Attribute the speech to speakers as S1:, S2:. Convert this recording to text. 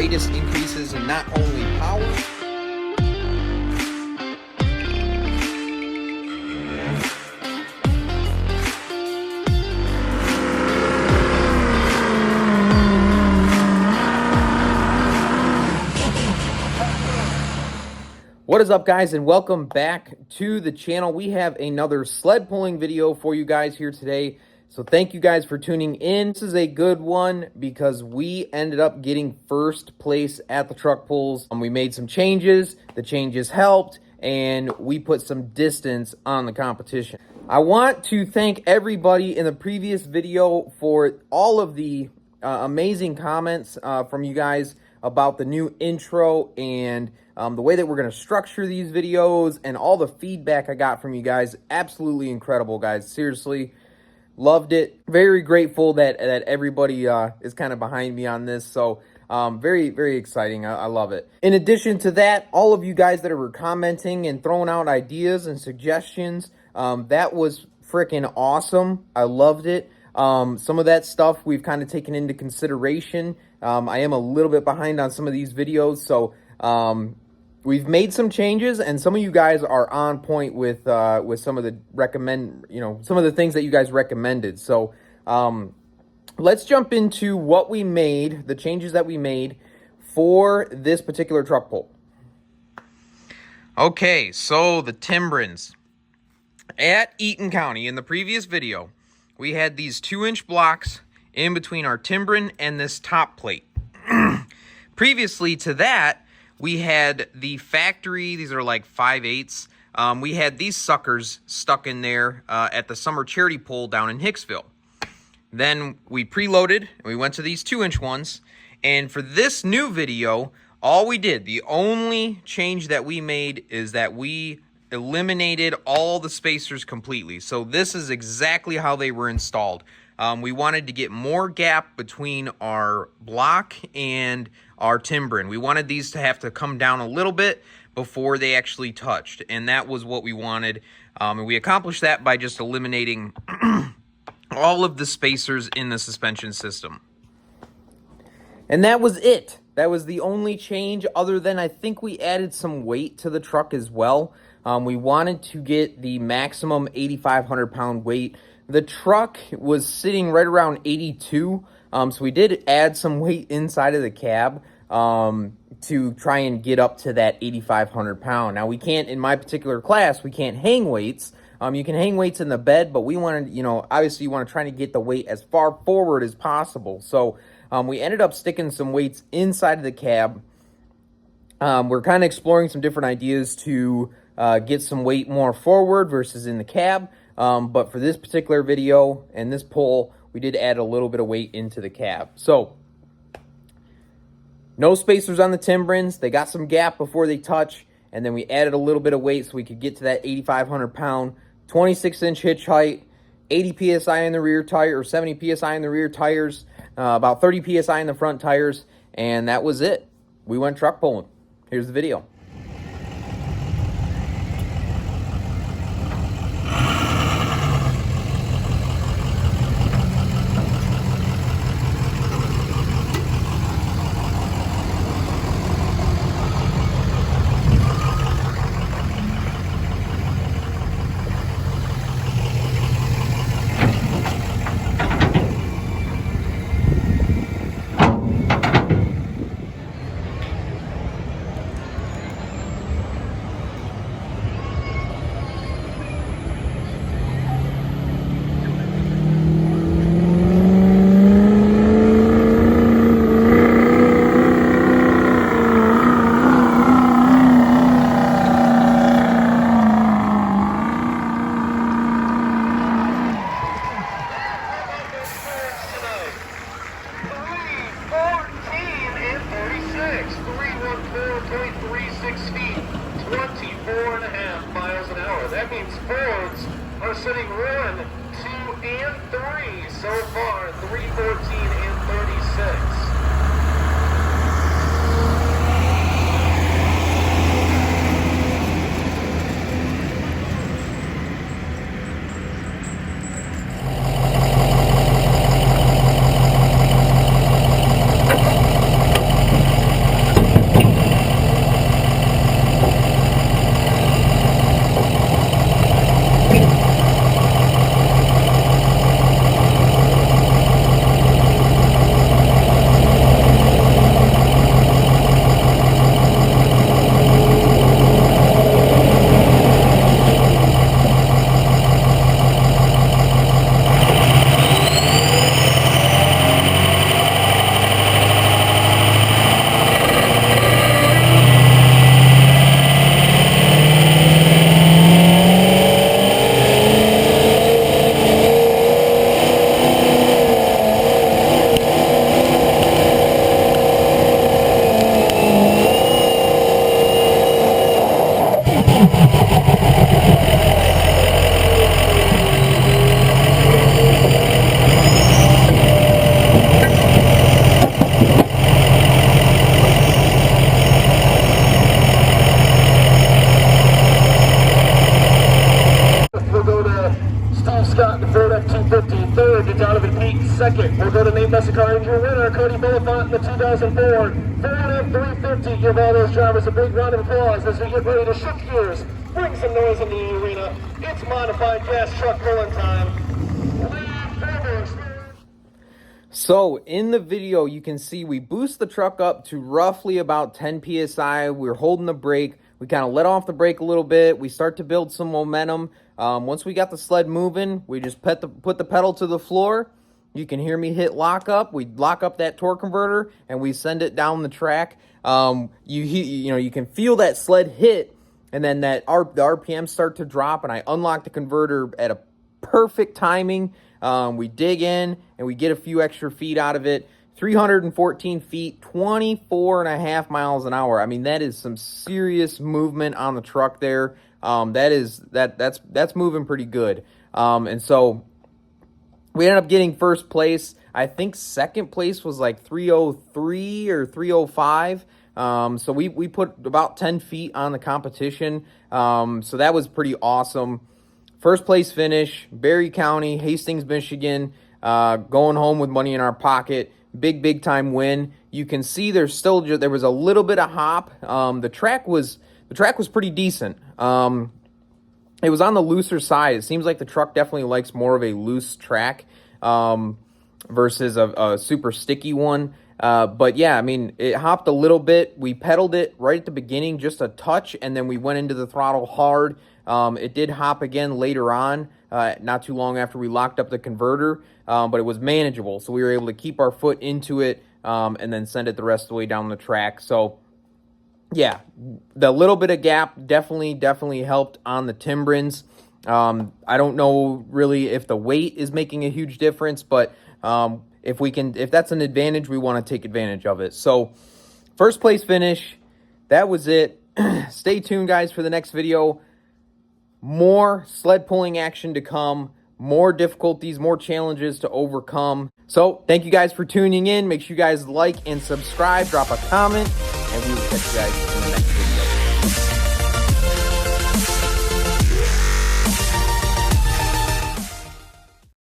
S1: greatest increases in not only power, What is up, guys, and welcome back to the channel. We have another sled pulling video for you guys here today. So thank you guys for tuning in. This is a good one because we ended up getting first place at the truck pulls. We made some changes. The changes helped, and we put some distance on the competition. I want to thank everybody in the previous video for all of the amazing comments from you guys about the new intro and the way that we're going to structure these videos, and all the feedback I got from you guys. Absolutely incredible, guys. Seriously, loved it. Very grateful that everybody is kind of behind me on this. So very, very exciting. I love it. In addition to that, all of you guys that were commenting and throwing out ideas and suggestions, that was freaking awesome. I loved it. Some of that stuff we've kind of taken into consideration. I am a little bit behind on some of these videos, so we've made some changes, and some of you guys are on point with some of the some of the things that you guys recommended. So let's jump into what we made, the changes that we made for this particular truck pull. Okay, so the timbrins at Eaton County. In the previous video, we had these 2-inch blocks in between our timbrin and this top plate. Previously to that, we had the factory, these are like 5/8. We had these suckers stuck in there at the summer charity pull down in Hicksville. Then we preloaded, and we went to these 2-inch ones. And for this new video, all we did, the only change that we made is that we eliminated all the spacers completely. So this is exactly how they were installed. We wanted to get more gap between our block and our timbrin. We wanted these to have to come down a little bit before they actually touched, and that was what we wanted. And we accomplished that by just eliminating all of the spacers in the suspension system. And that was it. That was the only change, other than I think we added some weight to the truck as well. We wanted to get the maximum 8,500 pound weight. The truck was sitting right around 82, so we did add some weight inside of the cab to try and get up to that 8,500 pound. Now, we can't, in my particular class, we can't hang weights. You can hang weights in the bed, but we wanted, obviously you want to try to get the weight as far forward as possible. So we ended up sticking some weights inside of the cab. We're kind of exploring some different ideas to get some weight more forward versus in the cab. But for this particular video and this pull, we did add a little bit of weight into the cab. So no spacers on the timbrins. They got some gap before they touch, and then we added a little bit of weight so we could get to that 8,500 pound, 26-inch hitch height, 80 PSI in the rear tire, or 70 PSI in the rear tires, about 30 PSI in the front tires, and that was it. We went truck pulling. Here's the video.
S2: That means Fords are sitting 1, 2, and 3 so far, 314 and 36. second, we'll go to name best of car and your winner, Cody Bulifant in the 2004 Ford F350. Give all those drivers a big round of applause as we get ready to shift gears, bring some noise into the arena. It's modified gas truck pulling time.
S1: So in the video, you can see we boost the truck up to roughly about 10 PSI. We're holding the brake. We kind of let off the brake a little bit. We start to build some momentum. Once we got the sled moving, we just put the pedal to the floor. You can hear me hit lock up. We lock up that torque converter and we send it down the track. You can feel that sled hit, and then the RPMs start to drop, and I unlock the converter at a perfect timing. We dig in and we get a few extra feet out of it. 314 feet, 24.5 miles an hour. I mean, that is some serious movement on the truck there. That's moving pretty good. And so we ended up getting first place. I think second place was like 303 or 305. So we put about 10 feet on the competition. So that was pretty awesome. First place finish, Berry County, Hastings, Michigan, going home with money in our pocket. Big time win. You can see there was a little bit of hop. The track was pretty decent. It was on the looser side. It seems like the truck definitely likes more of a loose track versus a super sticky one. But yeah, I mean, it hopped a little bit. We pedaled it right at the beginning, just a touch, and then we went into the throttle hard. It did hop again later on, not too long after we locked up the converter, but it was manageable. So we were able to keep our foot into it and then send it the rest of the way down the track. So yeah, the little bit of gap definitely helped on the Timbrins. I don't know really if the weight is making a huge difference, but if that's an advantage, we want to take advantage of it. So first place finish, that was it. Stay tuned, guys, for the next video. More sled pulling action to come, more difficulties, more challenges to overcome. So thank you guys for tuning in. Make sure you guys like and subscribe, drop a comment, and we will catch you guys in the next video.